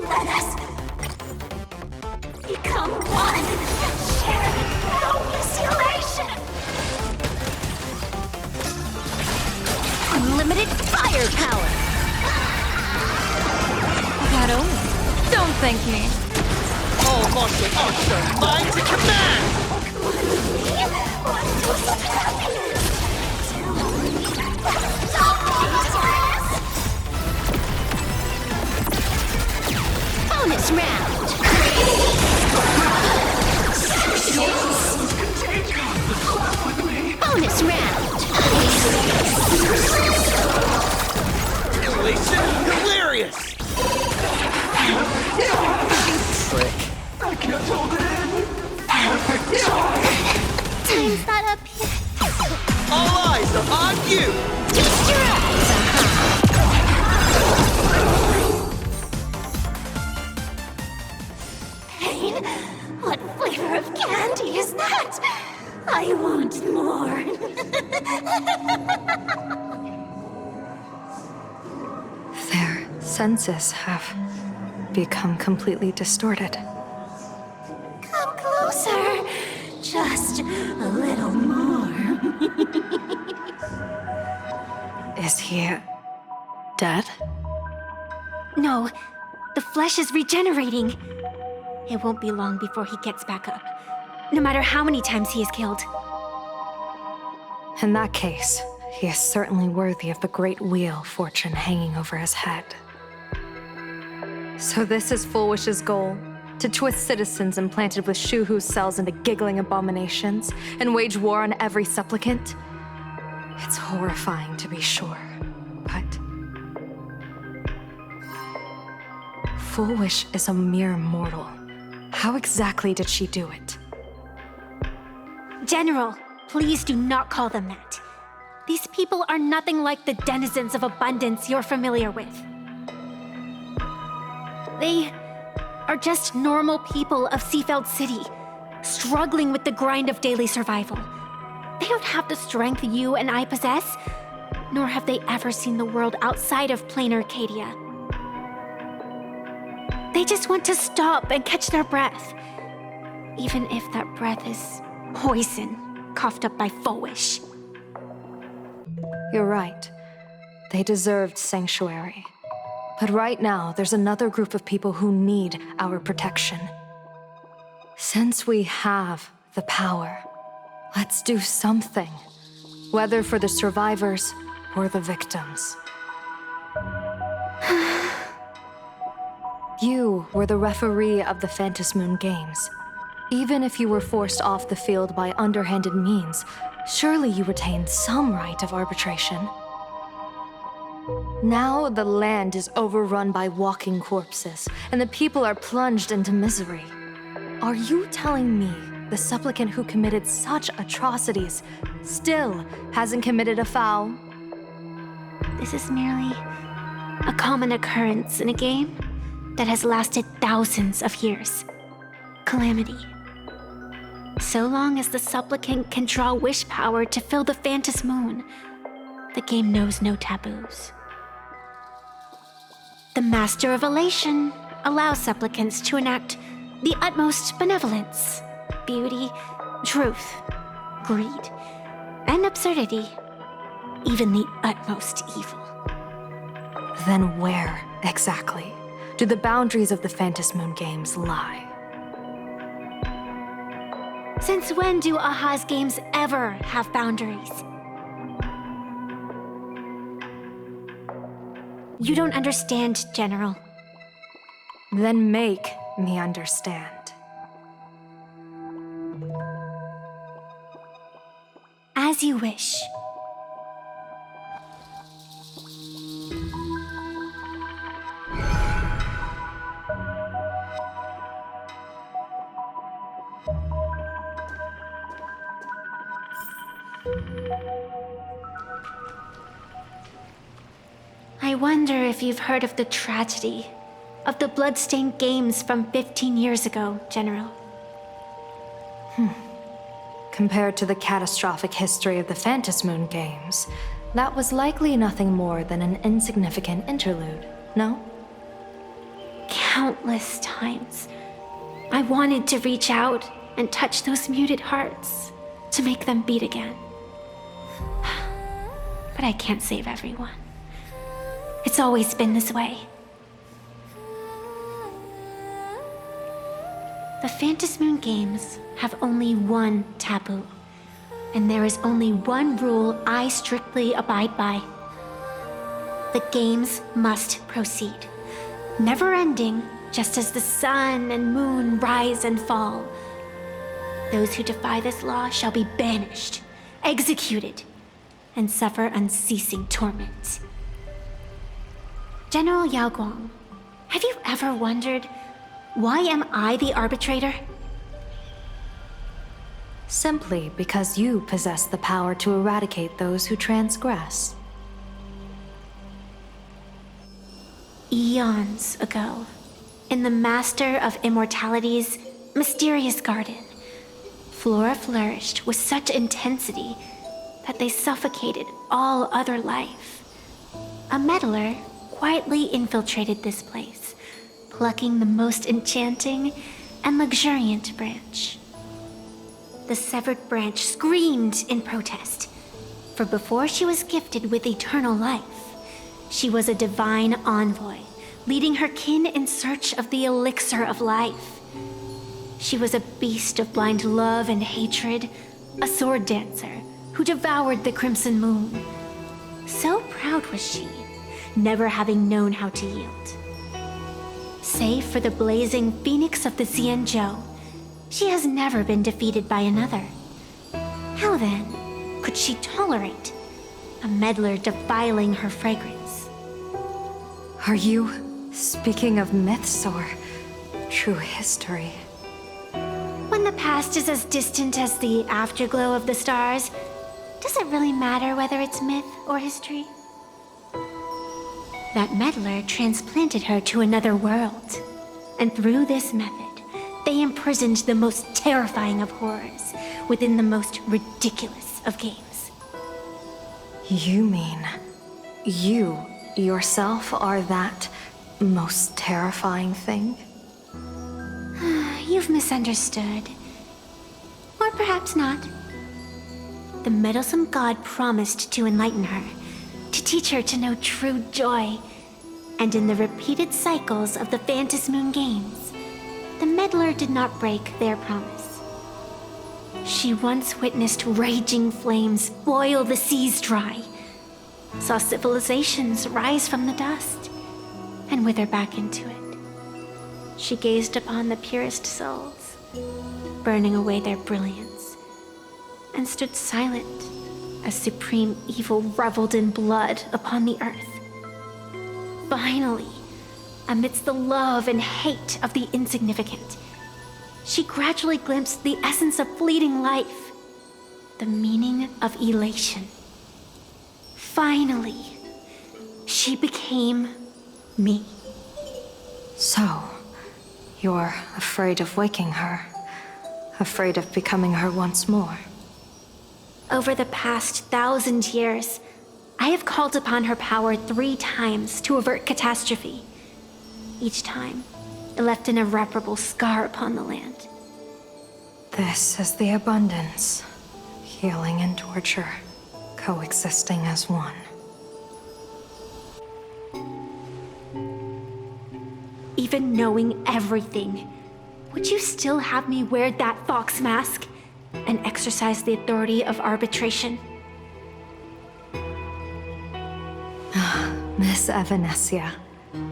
Let us become one and share boundless elation. Unlimited firepower. That only. Don't thank me. All martial arts are mine to command! Bonus round. Bonus round. Elation hilarious! Trick. I can't hold it in! Time's not up yet. All eyes are on you! Feast your eyes, Pain? What flavor of candy is that? I want more. Their senses have become completely distorted. Come closer. Just a little more. Is he dead? No, the flesh is regenerating. It won't be long before he gets back up, no matter how many times he is killed. In that case, he is certainly worthy of the great wheel fortune hanging over his head. So this is Full Wish's goal? To twist citizens implanted with Shuhu cells into giggling abominations and wage war on every supplicant? It's horrifying to be sure, but... Full Wish is a mere mortal. How exactly did she do it? General, please do not call them that. These people are nothing like the denizens of abundance you're familiar with. They are just normal people of Seafeld City, struggling with the grind of daily survival. They don't have the strength you and I possess, nor have they ever seen the world outside of plain Arcadia. They just want to stop and catch their breath, even if that breath is poison coughed up by Fowish. You're right. They deserved sanctuary. But right now, there's another group of people who need our protection. Since we have the power, let's do something. Whether for the survivors or the victims. You were the referee of the Phantom Moon Games. Even if you were forced off the field by underhanded means, surely you retained some right of arbitration. Now the land is overrun by walking corpses, and the people are plunged into misery. Are you telling me the supplicant who committed such atrocities still hasn't committed a foul? This is merely a common occurrence in a game that has lasted thousands of years. Calamity. So long as the supplicant can draw wish power to fill the Phantom Moon, the game knows no taboos. The Master of Elation allows supplicants to enact the utmost benevolence, beauty, truth, greed, and absurdity, even the utmost evil. Then where, exactly, do the boundaries of the Phantom Moon Games lie? Since when do Aha's games ever have boundaries? You don't understand, General. Then make me understand. As you wish. I wonder if you've heard of the tragedy of the bloodstained games from 15 years ago, General. Compared to the catastrophic history of the Phantom Moon Games, that was likely nothing more than an insignificant interlude, no? Countless times, I wanted to reach out and touch those muted hearts to make them beat again. But I can't save everyone. It's always been this way. The Phantasmoon Games have only one taboo, and there is only one rule I strictly abide by. The games must proceed, never ending, just as the sun and moon rise and fall. Those who defy this law shall be banished, executed, and suffer unceasing torment. General Yao Guang, have you ever wondered, why am I the arbitrator? Simply because you possess the power to eradicate those who transgress. Eons ago, in the Master of Immortality's mysterious garden, flora flourished with such intensity that they suffocated all other life. A meddler quietly infiltrated this place, plucking the most enchanting and luxuriant branch. The severed branch screamed in protest, for before she was gifted with eternal life, she was a divine envoy, leading her kin in search of the elixir of life. She was a beast of blind love and hatred, a sword dancer who devoured the crimson moon. So proud was she, never having known how to yield. Save for the blazing phoenix of the Xianzhou, she has never been defeated by another. How then could she tolerate a meddler defiling her fragrance? Are you speaking of myths or true history? When the past is as distant as the afterglow of the stars, does it really matter whether it's myth or history? That meddler transplanted her to another world, and through this method, they imprisoned the most terrifying of horrors within the most ridiculous of games. You mean you yourself are that most terrifying thing? You've misunderstood. Or perhaps not. The meddlesome god promised to enlighten her, to teach her to know true joy. And in the repeated cycles of the Phantasmoon Games, the meddler did not break their promise. She once witnessed raging flames boil the seas dry, saw civilizations rise from the dust, and wither back into it. She gazed upon the purest souls, burning away their brilliance, and stood silent as supreme evil reveled in blood upon the earth. Finally, amidst the love and hate of the insignificant, she gradually glimpsed the essence of fleeting life, the meaning of elation. Finally, she became me. So, you're afraid of waking her, afraid of becoming her once more. Over the past 1,000 years, I have called upon her power 3 times to avert catastrophe. Each time, it left an irreparable scar upon the land. This is the abundance, healing and torture, coexisting as one. Even knowing everything, would you still have me wear that fox mask and exercise the authority of arbitration? Miss Evanesia,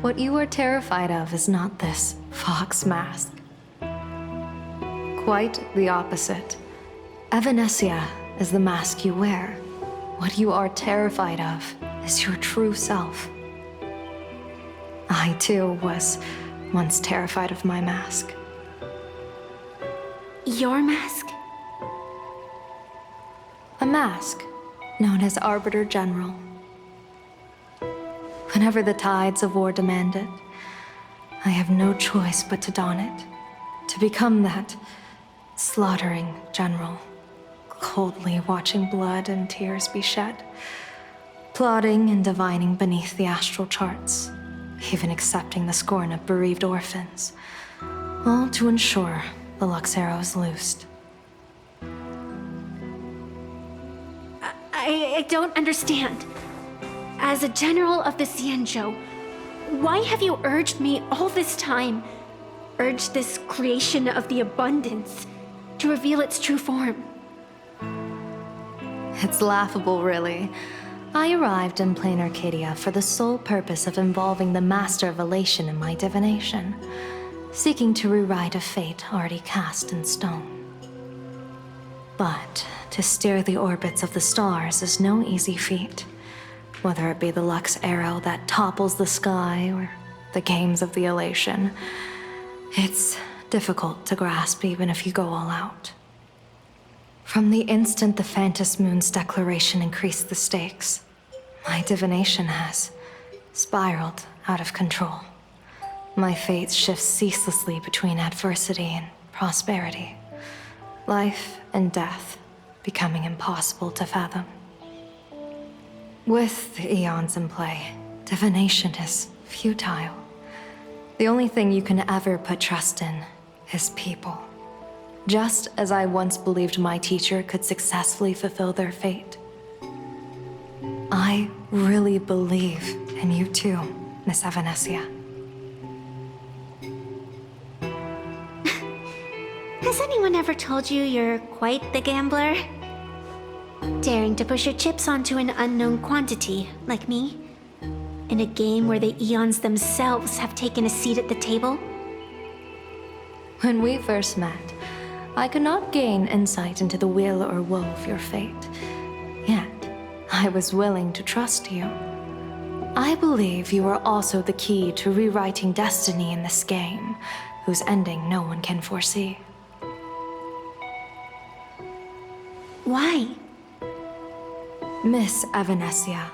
what you are terrified of is not this fox mask. Quite the opposite. Evanesia is the mask you wear. What you are terrified of is your true self. I, too, was once terrified of my mask. Your mask? A mask known as Arbiter General. Whenever the tides of war demand it, I have no choice but to don it, to become that slaughtering general, coldly watching blood and tears be shed, plotting and divining beneath the astral charts, even accepting the scorn of bereaved orphans. All to ensure the Lux Arrow is loosed. I don't understand. As a general of the Xianzhou, why have you urged me all this time? Urged this creation of the abundance to reveal its true form? It's laughable, really. I arrived in plain Arcadia for the sole purpose of involving the Master of Elation in my divination, seeking to rewrite a fate already cast in stone. But to steer the orbits of the stars is no easy feat, whether it be the Lux Arrow that topples the sky or the games of the Elation. It's difficult to grasp even if you go all out. From the instant the Phantom Moon's declaration increased the stakes, my divination has spiraled out of control. My fate shifts ceaselessly between adversity and prosperity, life and death becoming impossible to fathom. With the eons in play, divination is futile. The only thing you can ever put trust in is people. Just as I once believed my teacher could successfully fulfill their fate. I really believe in you too, Miss Evanesia. Has anyone ever told you you're quite the gambler? Daring to push your chips onto an unknown quantity, like me? In a game where the eons themselves have taken a seat at the table? When we first met, I could not gain insight into the will or woe of your fate. Yet, I was willing to trust you. I believe you are also the key to rewriting destiny in this game, whose ending no one can foresee. Why? Miss Evanesia,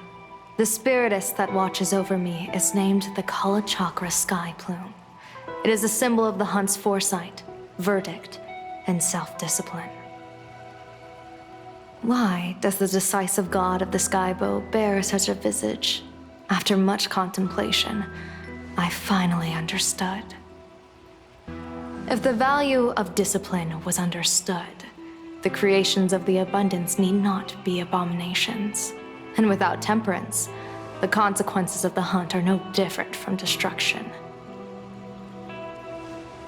the spiritess that watches over me is named the Kala Chakra Sky Plume. It is a symbol of the hunt's foresight, verdict, and self-discipline. Why does the decisive god of the skybow bear such a visage? After much contemplation, I finally understood. If the value of discipline was understood, the creations of the abundance need not be abominations. And without temperance, the consequences of the hunt are no different from destruction.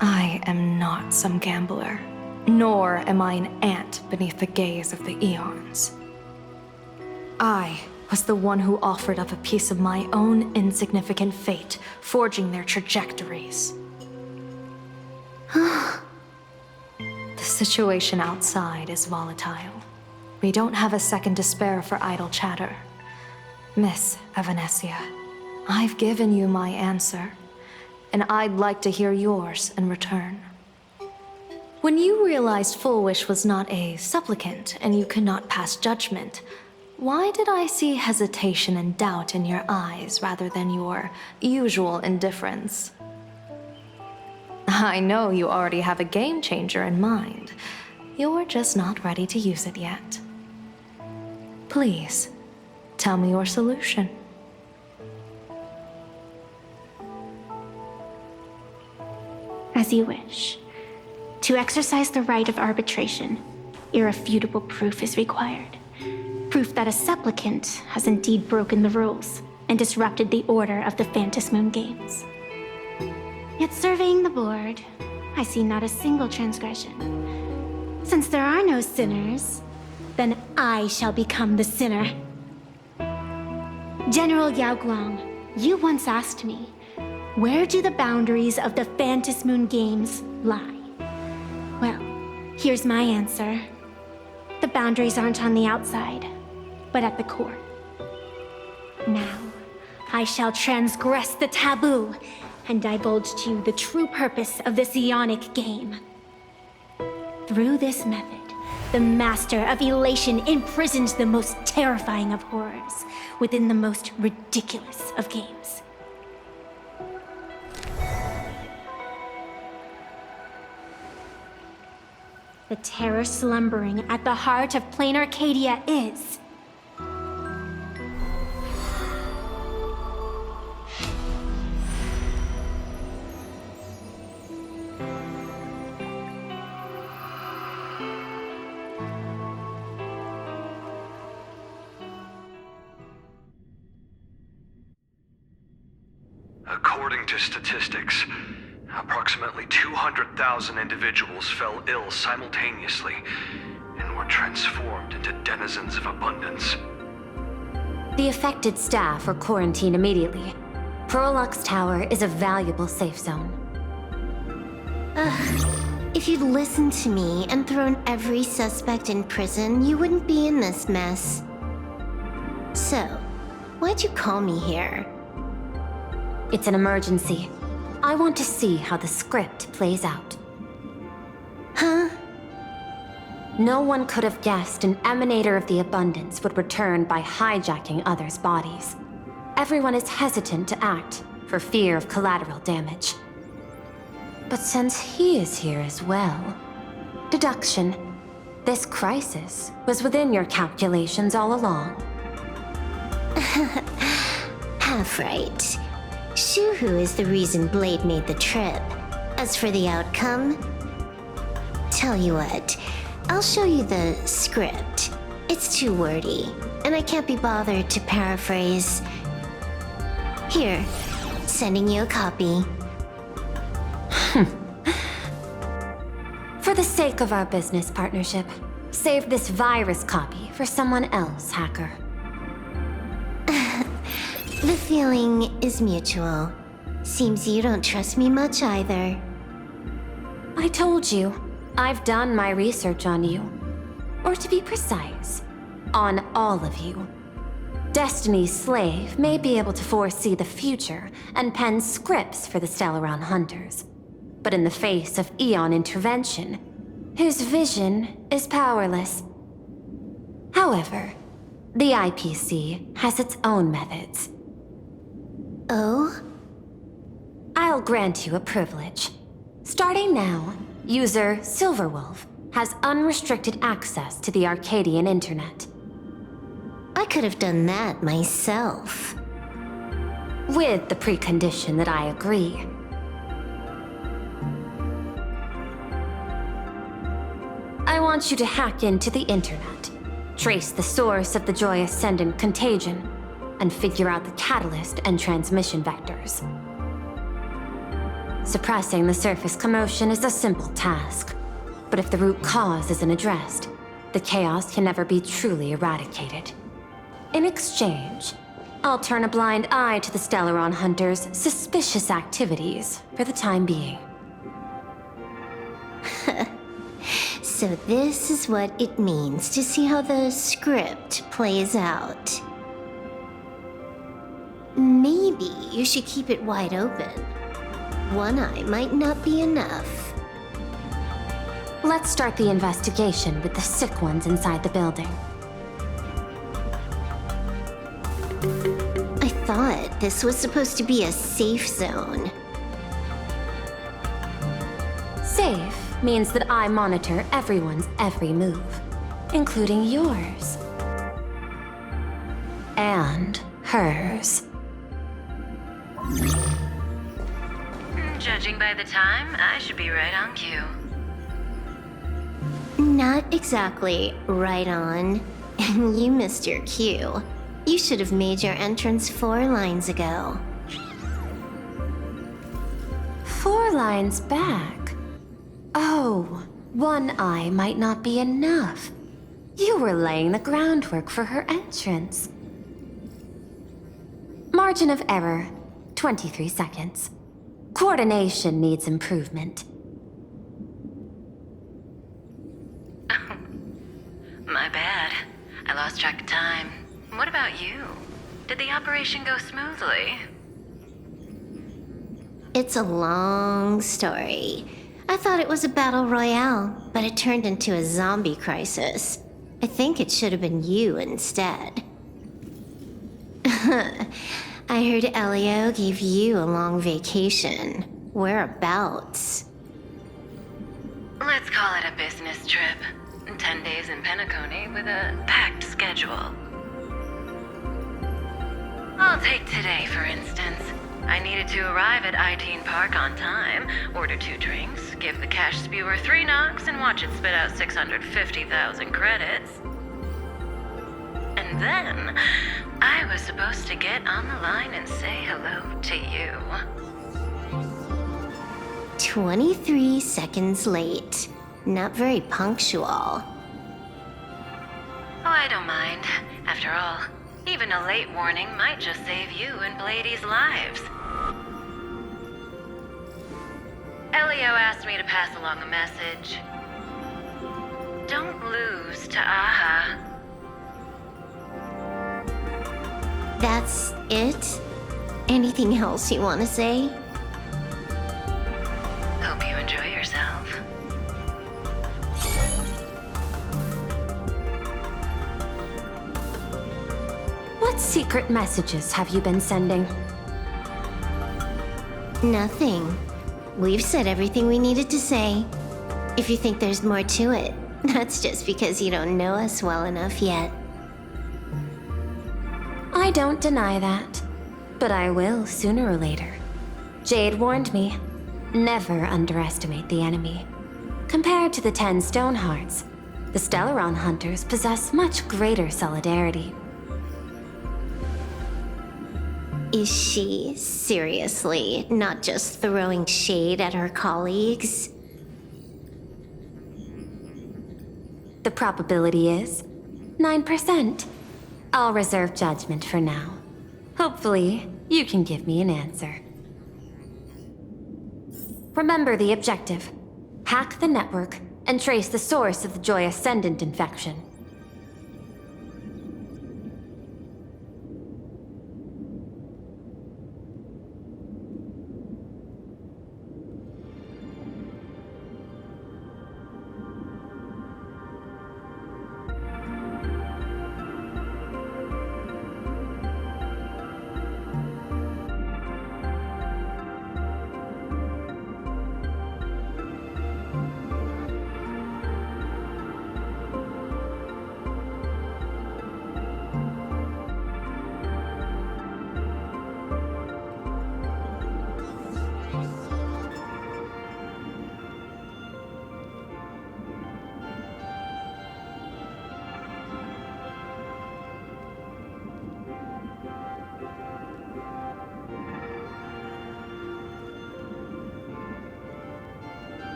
I am not some gambler. Nor am I an ant beneath the gaze of the eons. I was the one who offered up a piece of my own insignificant fate, forging their trajectories. The situation outside is volatile. We don't have a second to spare for idle chatter. Miss Evanesia, I've given you my answer, and I'd like to hear yours in return. When you realized Full Wish was not a supplicant and you could not pass judgment, why did I see hesitation and doubt in your eyes rather than your usual indifference? I know you already have a game changer in mind. You're just not ready to use it yet. Please, tell me your solution. As you wish. To exercise the right of arbitration, irrefutable proof is required. Proof that a supplicant has indeed broken the rules and disrupted the order of the Phantom Moon Games. Yet surveying the board, I see not a single transgression. Since there are no sinners, then I shall become the sinner. General Yao Guang, you once asked me, where do the boundaries of the Phantom Moon Games lie? Well, here's my answer. The boundaries aren't on the outside, but at the core. Now, I shall transgress the taboo and divulge to you the true purpose of this Ionic game. Through this method, the Master of Elation imprisoned the most terrifying of horrors within the most ridiculous of games. The terror slumbering at the heart of plain Arcadia is... According to statistics, approximately 200,000 individuals fell ill simultaneously and were transformed into denizens of abundance. The affected staff were quarantined immediately. Prolux Tower is a valuable safe zone. If you'd listened to me and thrown every suspect in prison, you wouldn't be in this mess. So, why'd you call me here? It's an emergency. I want to see how the script plays out. Huh? No one could have guessed an emanator of the abundance would return by hijacking others' bodies. Everyone is hesitant to act for fear of collateral damage. But since he is here as well, deduction. This crisis was within your calculations all along. Half right. Shuhu is the reason Blade made the trip. As for the outcome, tell you what, I'll show you the script. It's too wordy, and I can't be bothered to paraphrase. Here, sending you a copy. For the sake of our business partnership, save this virus copy for someone else, hacker. The feeling is mutual. Seems you don't trust me much either. I told you, I've done my research on you. Or to be precise, on all of you. Destiny's slave may be able to foresee the future and pen scripts for the Stellaron hunters. But in the face of Eon intervention, his vision is powerless. However, the IPC has its own methods. Oh? I'll grant you a privilege. Starting now, user Silverwolf has unrestricted access to the Arcadian internet. I could have done that myself. With the precondition that I agree. I want you to hack into the internet, trace the source of the Joy Ascendant contagion, and figure out the catalyst and transmission vectors. Suppressing the surface commotion is a simple task, but if the root cause isn't addressed, the chaos can never be truly eradicated. In exchange, I'll turn a blind eye to the Stellaron hunters' suspicious activities for the time being. So this is what it means to see how the script plays out. Maybe you should keep it wide open. One eye might not be enough. Let's start the investigation with the sick ones inside the building. I thought this was supposed to be a safe zone. Safe means that I monitor everyone's every move, including yours. And hers. Judging by the time, I should be right on cue. Not exactly right on. And you missed your cue. You should have made your entrance 4 lines ago. 4 lines back? Oh, one eye might not be enough. You were laying the groundwork for her entrance. Margin of error, 23 seconds. Coordination needs improvement. My bad. I lost track of time. What about you? Did the operation go smoothly? It's a long story. I thought it was a battle royale, but it turned into a zombie crisis. I think it should have been you instead. I heard Elio gave you a long vacation. Whereabouts? Let's call it a business trip. 10 days in Penacony with a packed schedule. I'll take today, for instance. I needed to arrive at I-Teen Park on time, order 2 drinks, give the cash spewer 3 knocks, and watch it spit out 650,000 credits. And then, I was supposed to get on the line and say hello to you. 23 seconds late. Not very punctual. Oh, I don't mind. After all, even a late warning might just save you and Blady's lives. Elio asked me to pass along a message. Don't lose to Aha. That's it? Anything else you want to say? Hope you enjoy yourself. What secret messages have you been sending? Nothing. We've said everything we needed to say. If you think there's more to it, that's just because you don't know us well enough yet. I don't deny that. But I will sooner or later. Jade warned me. Never underestimate the enemy. Compared to the 10 Stonehearts, the Stellaron Hunters possess much greater solidarity. Is she seriously not just throwing shade at her colleagues? The probability is 9%. I'll reserve judgment for now. Hopefully, you can give me an answer. Remember the objective. Hack the network and trace the source of the Joy Ascendant infection.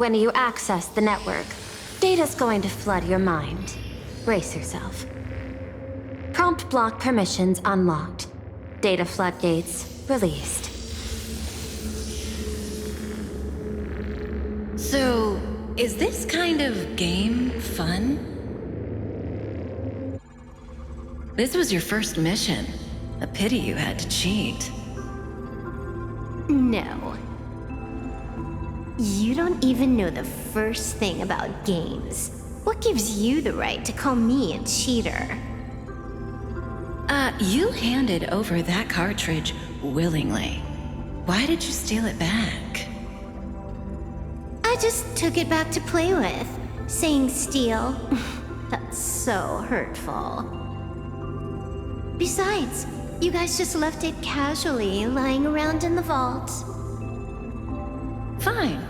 When you access the network, data's going to flood your mind. Brace yourself. Prompt block permissions unlocked. Data floodgates released. So, is this kind of game fun? This was your first mission. A pity you had to cheat. No. You don't even know the first thing about games. What gives you the right to call me a cheater? You handed over that cartridge willingly. Why did you steal it back? I just took it back to play with. Saying steal, that's so hurtful. Besides, you guys just left it casually lying around in the vault. Fine.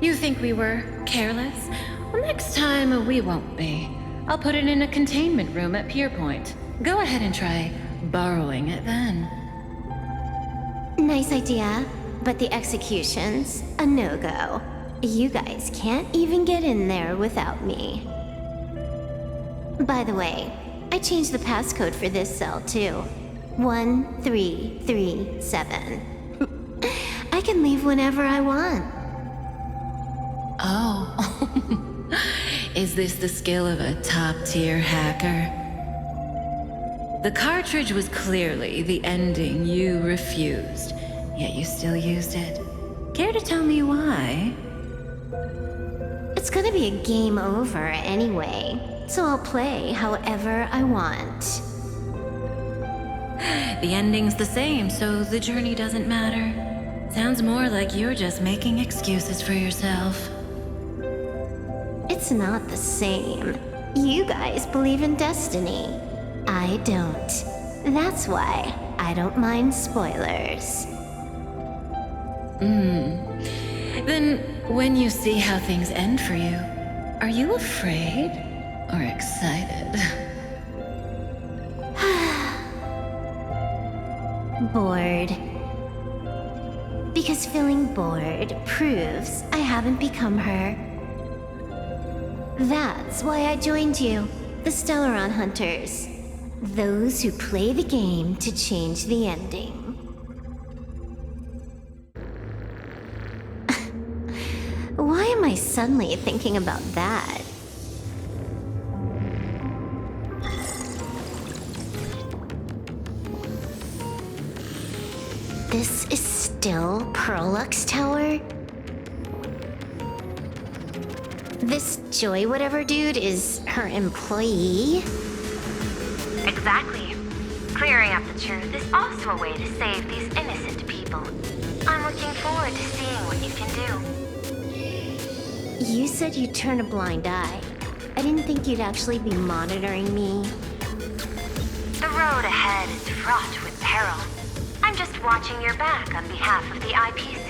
You think we were careless? Well, next time we won't be. I'll put it in a containment room at Pierpoint. Go ahead and try borrowing it then. Nice idea, but the execution's a no-go. You guys can't even get in there without me. By the way, I changed the passcode for this cell too. 1337. I can leave whenever I want. Oh. Is this the skill of a top-tier hacker? The cartridge was clearly the ending you refused, yet you still used it. Care to tell me why? It's gonna be a game over anyway, so I'll play however I want. The ending's the same, so the journey doesn't matter. Sounds more like you're just making excuses for yourself. It's not the same. You guys believe in destiny. I don't. That's why I don't mind spoilers. Then, when you see how things end for you, are you afraid or excited? Bored. Because feeling bored proves I haven't become her. That's why I joined you, the Stellaron Hunters. Those who play the game to change the ending. Why am I suddenly thinking about that? This is still Perlux Tower? This Joy whatever dude is her employee? Exactly. Clearing up the truth is also a way to save these innocent people. I'm looking forward to seeing what you can do. You said you'd turn a blind eye. I didn't think you'd actually be monitoring me. The road ahead is fraught with peril. I'm just watching your back on behalf of the IPC.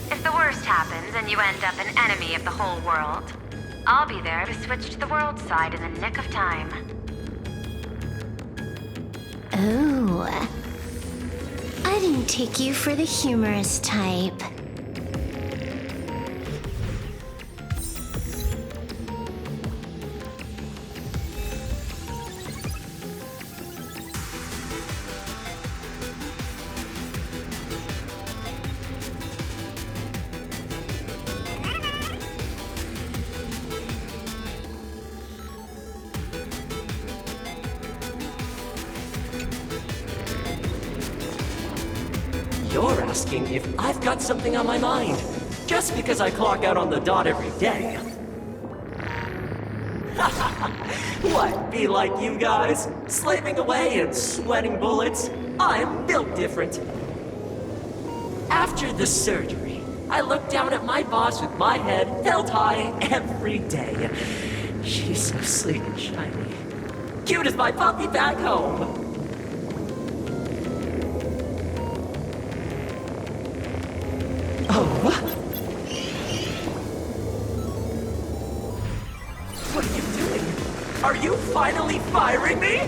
If the worst happens and you end up an enemy of the whole world, I'll be there to switch to the world side in the nick of time. Oh. I didn't take you for the humorous type. You're asking if I've got something on my mind, just because I clock out on the dot every day. What, be like you guys? Slaving away and sweating bullets? I'm built different. After the surgery, I look down at my boss with my head held high every day. She's so sleek and shiny. Cute as my puppy back home. Oh, what are you doing? Are you finally firing me?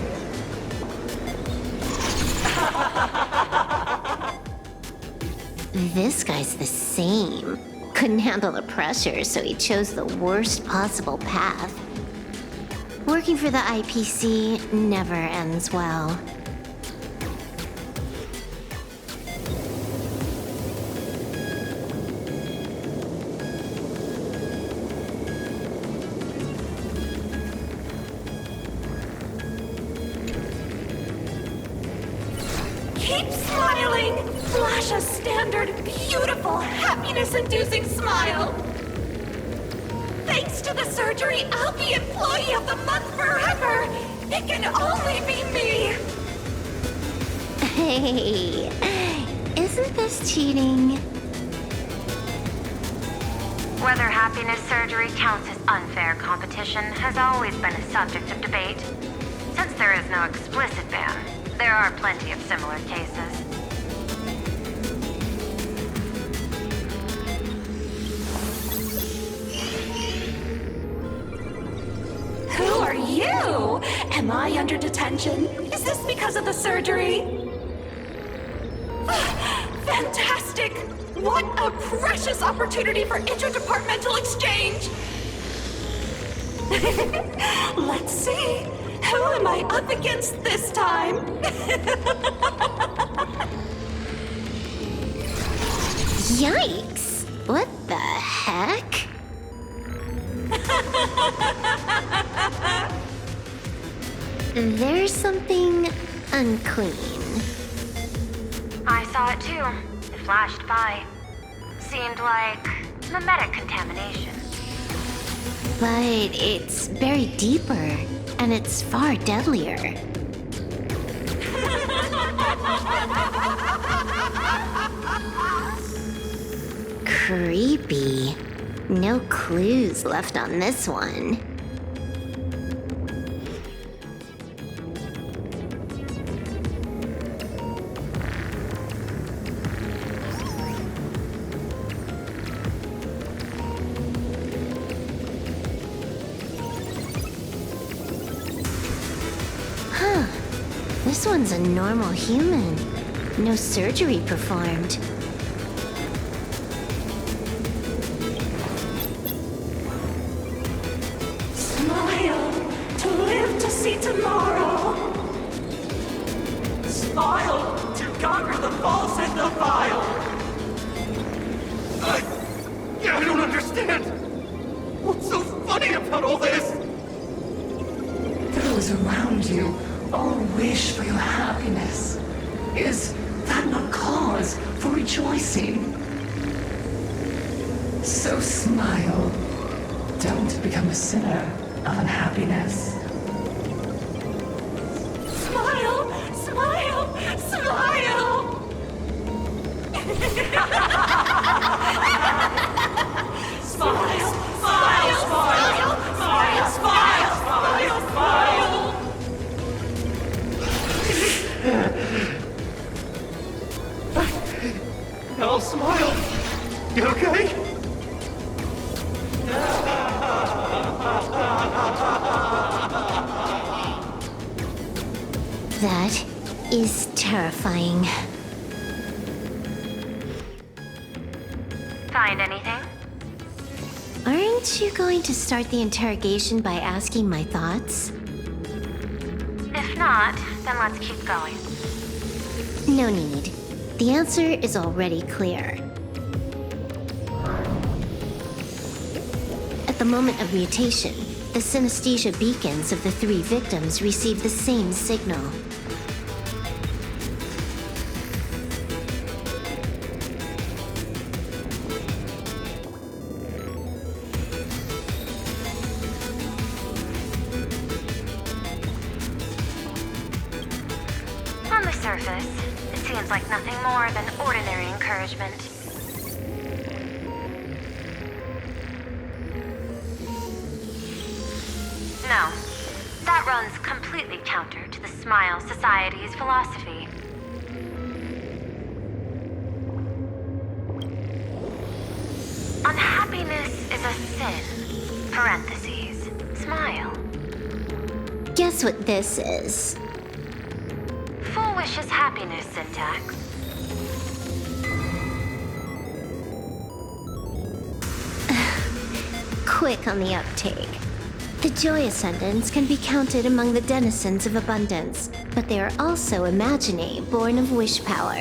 This guy's the same. couldn't handle the pressure, so he chose the worst possible path. Working for the IPC never ends well. Keep smiling! Flash a standard, beautiful, happiness-inducing smile! Thanks to the surgery, I'll be Employee of the Month forever! It can only be me! Hey, isn't this cheating? Whether happiness surgery counts as unfair competition has always been a subject of debate. Since there is no explicit ban, there are plenty of similar cases. Who are you? Am I under detention? Is this because of the surgery? Fantastic! What a precious opportunity for interdepartmental exchange! Let's see. Who am I up against this time? Yikes! What the heck? There's something unclean. I saw it too. It flashed by. Seemed like mimetic contamination. But it's buried deeper, and it's far deadlier. Creepy. No clues left on this one. Huh. This one's a normal human. No surgery performed. Smile to live to see tomorrow. Smile to conquer the false and the vile. I don't understand. What's so funny about all this? Those around you all wish for your happiness. Is that not cause for rejoicing? So smile. Don't become a sinner of unhappiness. Smile! Smile! Smile! Smile! Smile! Smile! Smile! Smile! Smile! Smile! No, smile. You okay? That is terrifying. Find anything? Aren't you going to start the interrogation by asking my thoughts? If not, then let's keep going. No need. The answer is already clear. At the moment of mutation, the synesthesia beacons of the 3 victims receive the same signal. On the surface, it seems like nothing more than ordinary encouragement. No, that runs completely counter to the Smile Society's philosophy. Unhappiness is a sin. Parentheses. Smile. Guess what this is? Full wishes happiness syntax. quick on the uptake. The Joy Ascendants can be counted among the denizens of abundance, but they are also Imagine, born of wish power.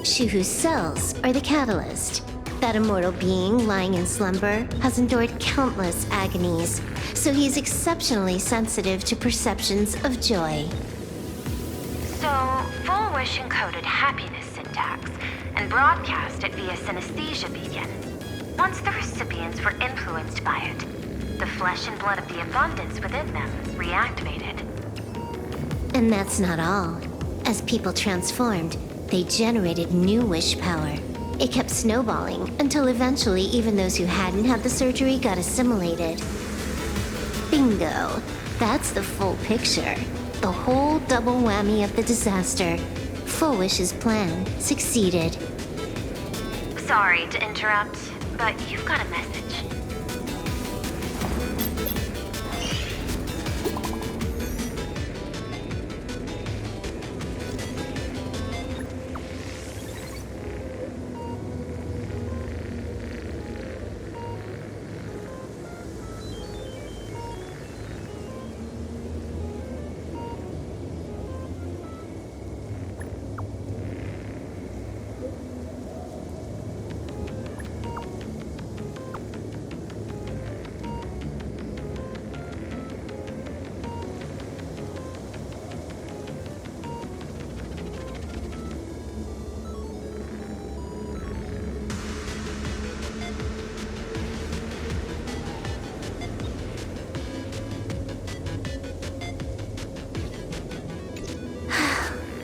Shuhu's cells are the catalyst. That immortal being lying in slumber has endured countless agonies, so he is exceptionally sensitive to perceptions of joy. So, Full Wish encoded happiness syntax and broadcast it via synesthesia beacon. Once the recipients were influenced by it, the flesh and blood of the abundance within them reactivated. And that's not all. As people transformed, they generated new wish power. It kept snowballing until eventually even those who hadn't had the surgery got assimilated. Bingo. That's the full picture. The whole double whammy of the disaster. Full Wish's plan succeeded. Sorry to interrupt, but you've got a message.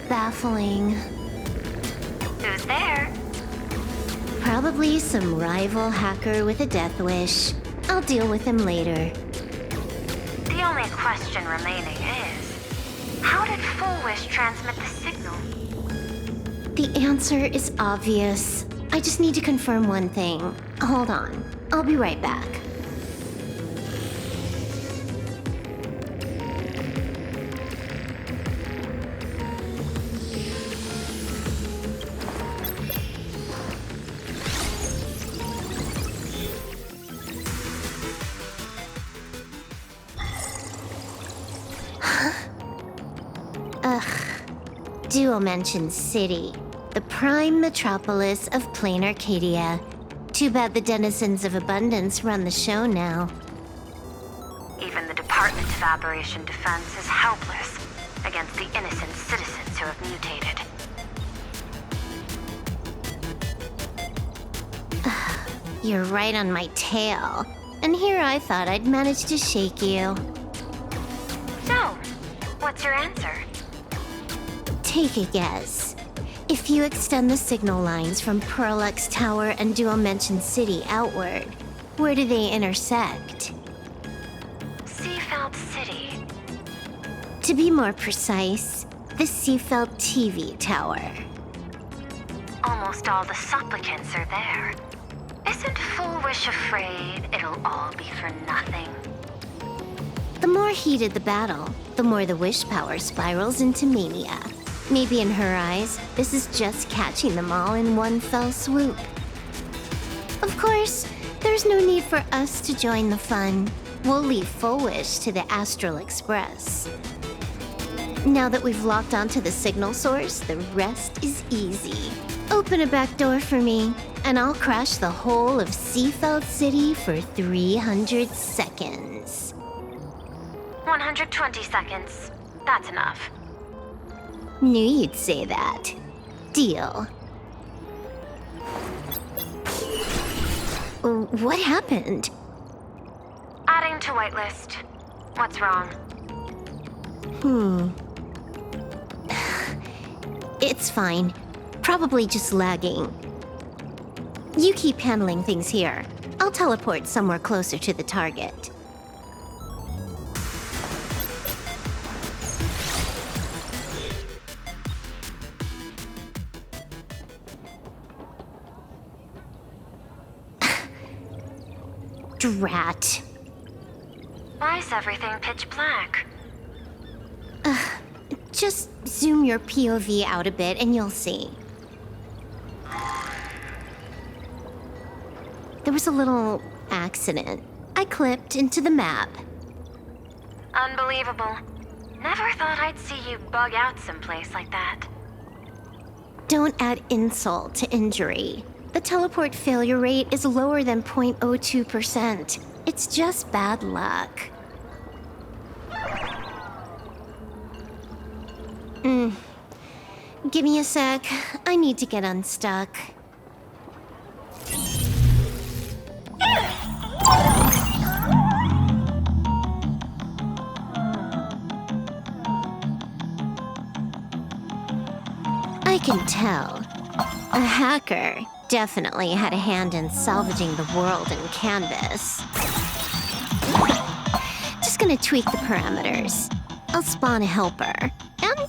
Baffling. Who's there? Probably some rival hacker with a death wish. I'll deal with him later. The only question remaining is, how did Full Wish transmit the signal? The answer is obvious. I just need to confirm one thing. Hold on. I'll be right back. Duo mentioned City, the prime metropolis of plain Arcadia. Too bad the denizens of abundance run the show now. Even the Department of Aberration Defense is helpless against the innocent citizens who have mutated. You're right on my tail. And here I thought I'd manage to shake you. So, what's your answer? Take a guess. If you extend the signal lines from Pearlux Tower and Dual Mention City outward, where do they intersect? Seafeld City. To be more precise, the Seafeld TV Tower. Almost all the supplicants are there. Isn't Full Wish afraid it'll all be for nothing? The more heated the battle, the more the wish power spirals into mania. Maybe in her eyes, this is just catching them all in one fell swoop. Of course, there's no need for us to join the fun. We'll leave Full Wish to the Astral Express. Now that we've locked onto the signal source, the rest is easy. Open a back door for me, and I'll crash the whole of Seafeld City for 300 seconds. 120 seconds. That's enough. Knew you'd say that. Deal. What happened? Adding to whitelist. What's wrong? It's fine. Probably just lagging. You keep handling things here. I'll teleport somewhere closer to the target. Drat. Why is everything pitch black? Just zoom your POV out a bit and you'll see. There was a little accident. I clipped into the map. Unbelievable. Never thought I'd see you bug out someplace like that. Don't add insult to injury. The teleport failure rate is lower than 0.02%. It's just bad luck. Give me a sec. I need to get unstuck. I can tell. A hacker definitely had a hand in salvaging the world in Canvas. Just gonna tweak the parameters. I'll spawn a helper. And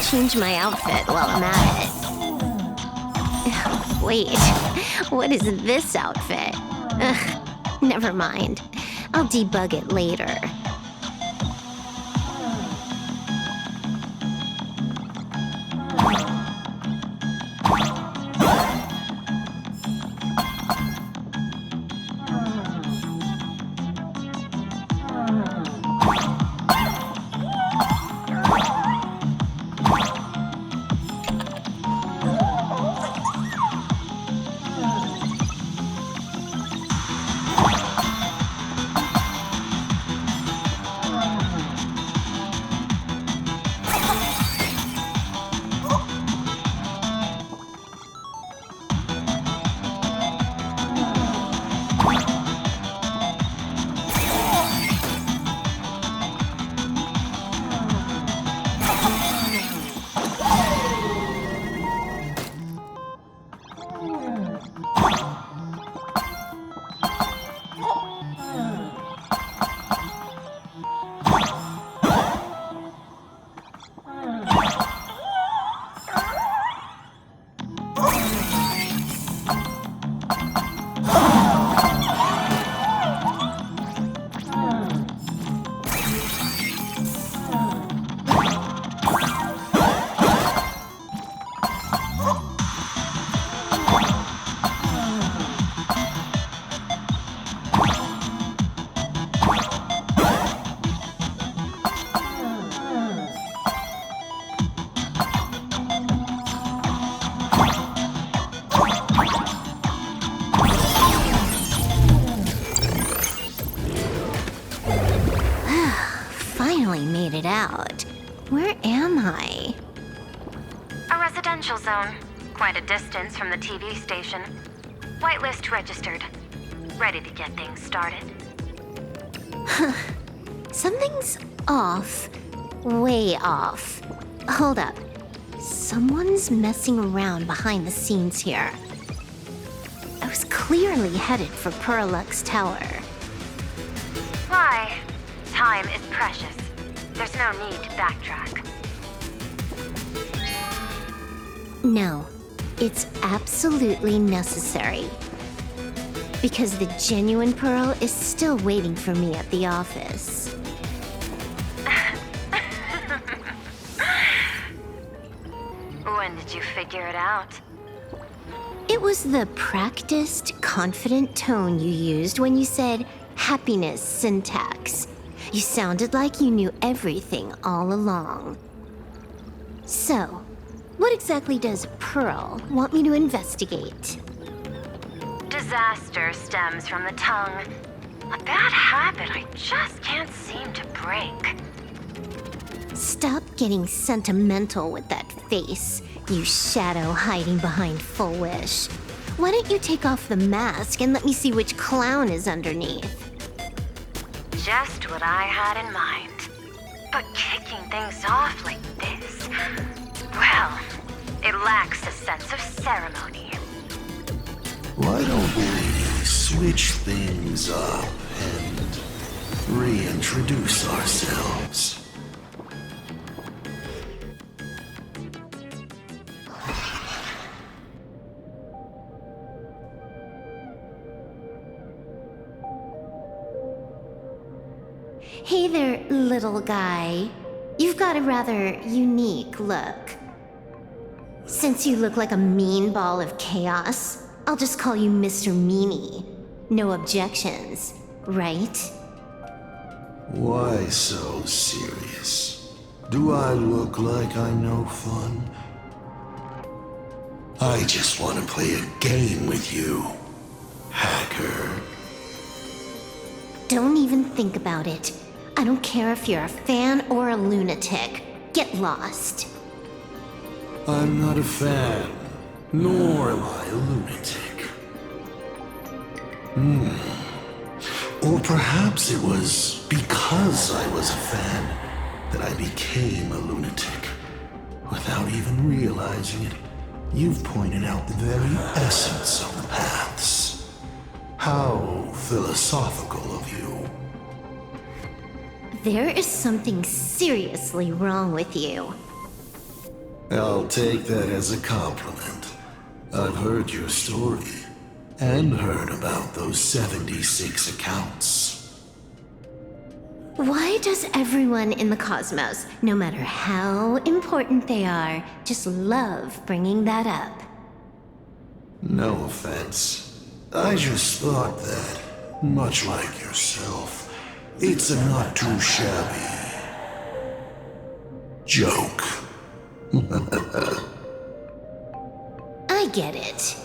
change my outfit while I'm at it. Wait, what is this outfit? Ugh, never mind. I'll debug it later. Made it out. Where am I? A residential zone. Quite a distance from the TV station. Whitelist registered. Ready to get things started. Something's off. Way off. Hold up. Someone's messing around behind the scenes here. I was clearly headed for Perlux Tower. Why? Time is precious. There's no need to backtrack. No, it's absolutely necessary. Because the genuine Pearl is still waiting for me at the office. When did you figure it out? It was the practiced, confident tone you used when you said happiness syntax. You sounded like you knew everything all along. So, what exactly does Pearl want me to investigate? Disaster stems from the tongue. A bad habit I just can't seem to break. Stop getting sentimental with that face, you shadow hiding behind Full Wish. Why don't you take off the mask and let me see which clown is underneath? Just what I had in mind. But kicking things off like this, well, it lacks a sense of ceremony. Why don't we switch things up and reintroduce ourselves? Hey there, little guy. You've got a rather unique look. Since you look like a mean ball of chaos, I'll just call you Mr. Meanie. No objections, right? Why so serious? Do I look like I'm no fun? I just want to play a game with you, hacker. Don't even think about it. I don't care if you're a fan or a lunatic. Get lost. I'm not a fan, nor am I a lunatic. Or perhaps it was because I was a fan that I became a lunatic. Without even realizing it, you've pointed out the very essence of the paths. How philosophical of you. There is something seriously wrong with you. I'll take that as a compliment. I've heard your story, and heard about those 76 accounts. Why does everyone in the cosmos, no matter how important they are, just love bringing that up? No offense. I just thought that, much like yourself, it's a not too shabby joke. I get it.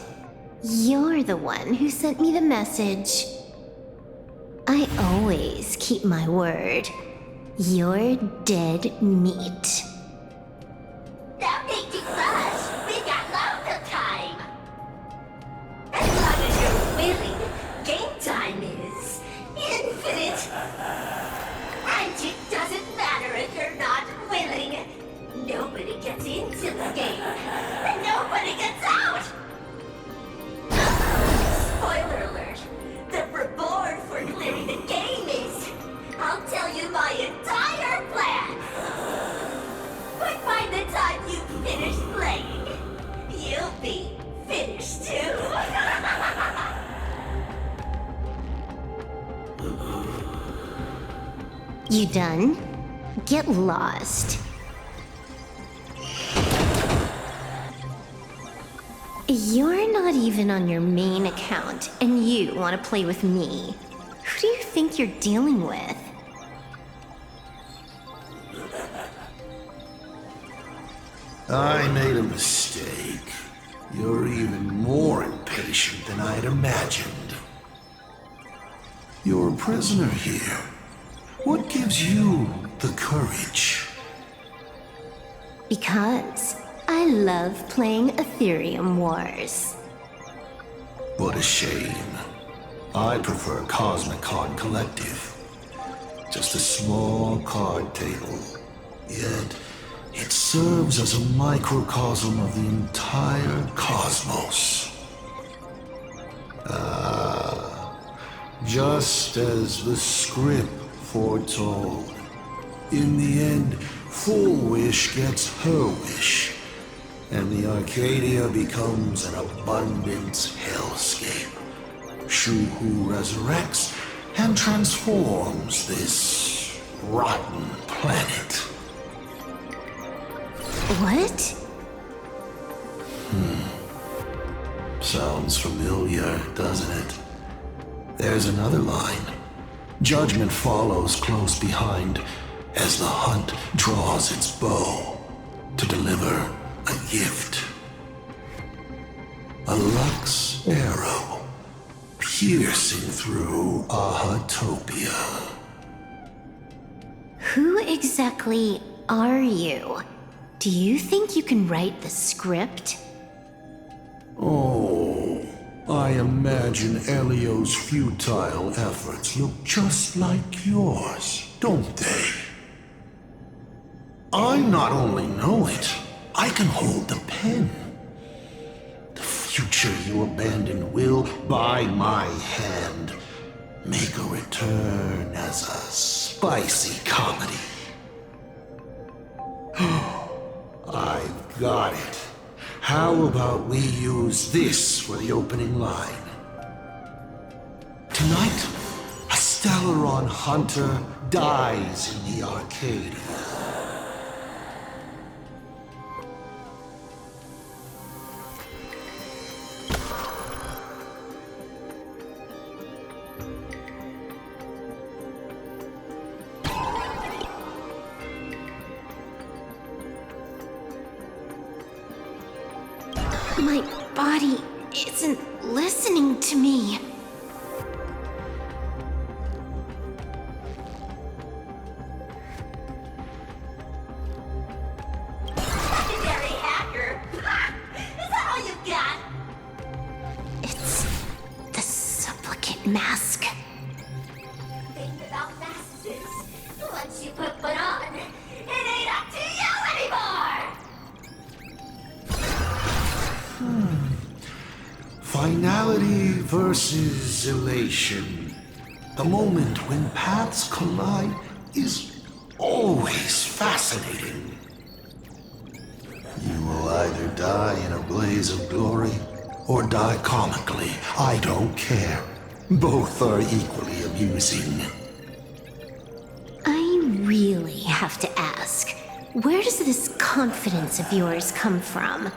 You're the one who sent me the message. I always keep my word. You're dead meat. Stop making fuss. We got loads of time. As long as you're willing, game time is infinite. And it doesn't matter if you're not willing. Nobody gets into the game, and nobody gets out. Spoiler alert. The reward for clearing the game is... I'll tell you my entire plan. But by the time you finish playing, you'll be finished too. You done? Get lost. You're not even on your main account, and you want to play with me. Who do you think you're dealing with? I made a mistake. You're even more impatient than I'd imagined. You're a prisoner here. What gives you the courage? Because I love playing Ethereum Wars. What a shame. I prefer Cosmic Card Collective. Just a small card table. Yet, it serves as a microcosm of the entire cosmos. Just as the script foretold. In the end, Full Wish gets her wish, and the Arcadia becomes an abundance hellscape. Shuhu resurrects and transforms this rotten planet. What? Sounds familiar, doesn't it? There's another line. Judgment follows close behind as the hunt draws its bow to deliver a gift. A Lux arrow piercing through Ahatopia. Who exactly are you? Do you think you can write the script? Oh, I imagine Elio's futile efforts look just like yours, don't they? I not only know it, I can hold the pen. The future you abandoned will, by my hand, make a return as a spicy comedy. I've got it. How about we use this for the opening line? Tonight, a Stellaron hunter dies in the Arcadia. My body isn't listening to me. Secondary hacker? Is that all you got? It's the supplicant mask. Think about masks. Once you put one on, it ain't up to you anymore! Finality versus elation. The moment when paths collide is always fascinating. You will either die in a blaze of glory or die comically. I don't care. Both are equally amusing. I really have to ask, where does this confidence of yours come from?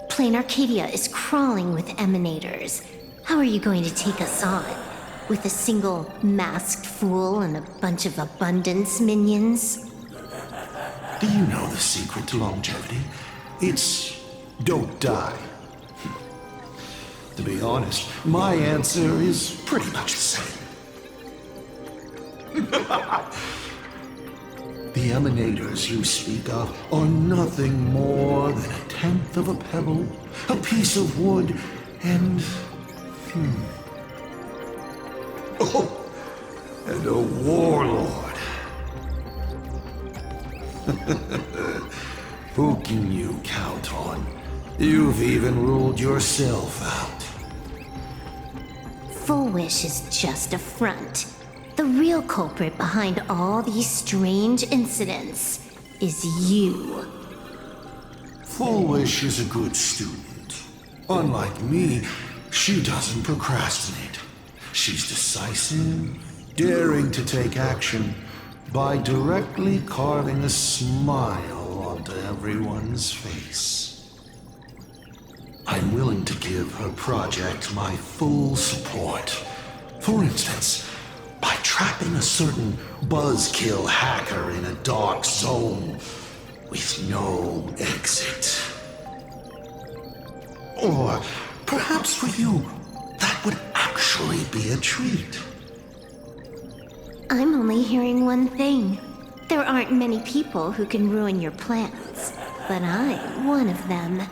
Plain Arcadia is crawling with emanators. How are you going to take us on? With a single masked fool and a bunch of abundance minions? Do you know the secret to longevity? It's don't die. To be honest, my answer is pretty much the same. The emanators you speak of are nothing more than a tenth of a pebble, a piece of wood, and... Oh, and a warlord. Who can you count on? You've even ruled yourself out. Full Wish is just a front. The real culprit behind all these strange incidents is you. Full Wish is a good student. Unlike me, she doesn't procrastinate. She's decisive, daring to take action by directly carving a smile onto everyone's face. I'm willing to give her project my full support. For instance, by trapping a certain buzzkill hacker in a dark zone with no exit. Or perhaps for you, that would actually be a treat. I'm only hearing one thing. There aren't many people who can ruin your plans, but I'm one of them.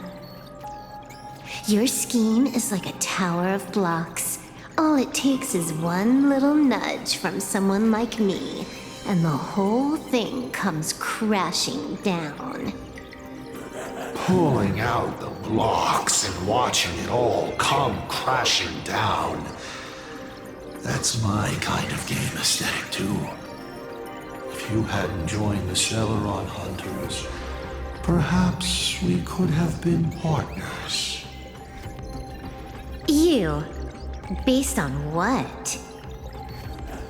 Your scheme is like a tower of blocks. All it takes is one little nudge from someone like me, and the whole thing comes crashing down. Pulling out the blocks and watching it all come crashing down. That's my kind of game aesthetic, too. If you hadn't joined the Celeron Hunters, perhaps we could have been partners. You? Based on what?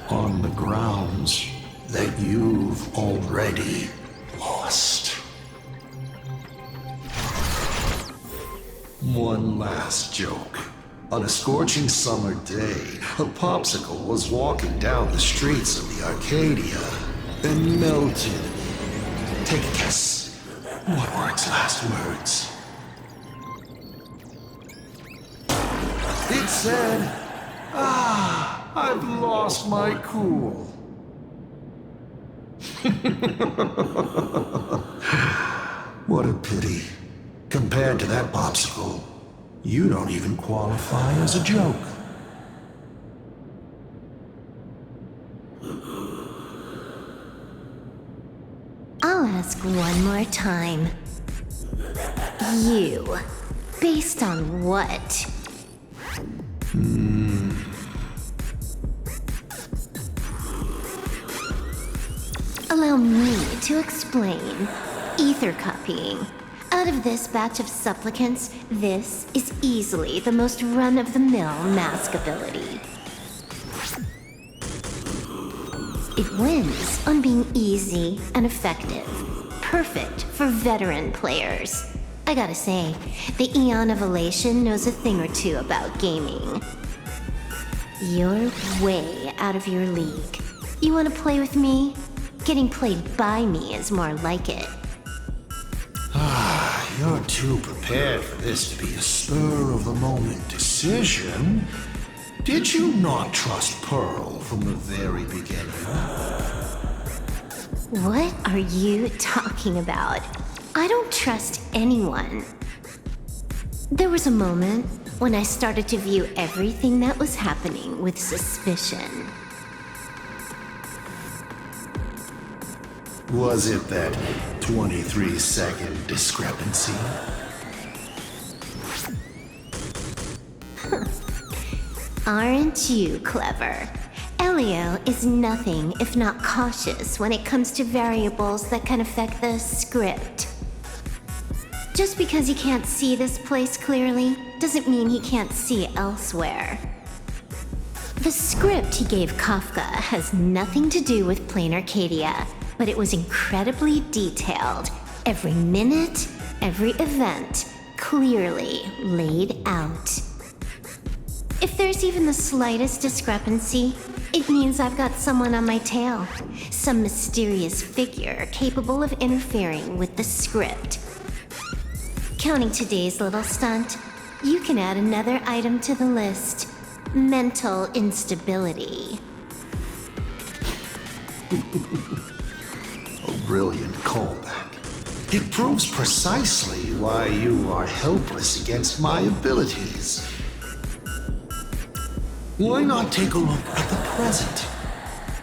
On the grounds that you've already lost. One last joke. On a scorching summer day, a popsicle was walking down the streets of the Arcadia and melted. Take a guess. What were its last words? It said, I've lost my cool. What a pity. Compared to that popsicle, you don't even qualify as a joke. I'll ask one more time. You. Based on what? Allow me to explain. Ether copying. Out of this batch of supplicants, this is easily the most run-of-the-mill mask ability. It wins on being easy and effective. Perfect for veteran players. I gotta say, the Eon of Elation knows a thing or two about gaming. You're way out of your league. You wanna play with me? Getting played by me is more like it. If you're too prepared for this to be a spur-of-the-moment decision, did you not trust Pearl from the very beginning? What are you talking about? I don't trust anyone. There was a moment when I started to view everything that was happening with suspicion. Was it that 23-second discrepancy? Aren't you clever? Elio is nothing if not cautious when it comes to variables that can affect the script. Just because he can't see this place clearly doesn't mean he can't see elsewhere. The script he gave Kafka has nothing to do with Plain Arcadia, but it was incredibly detailed. Every minute, every event, clearly laid out. If there's even the slightest discrepancy, it means I've got someone on my tail. Some mysterious figure capable of interfering with the script. Counting today's little stunt, you can add another item to the list. Mental instability. A brilliant callback. It proves precisely why you are helpless against my abilities. Why not take a look at the present?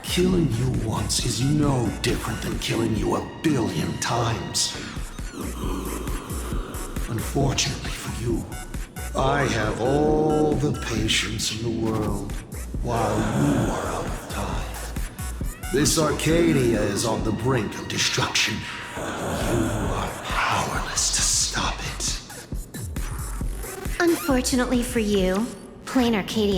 Killing you once is no different than killing you 1 billion times. Unfortunately for you, I have all the patience in the world while you are out of time. This Arcadia is on the brink of destruction. You are powerless to stop it. Unfortunately for you, Plain Arcadia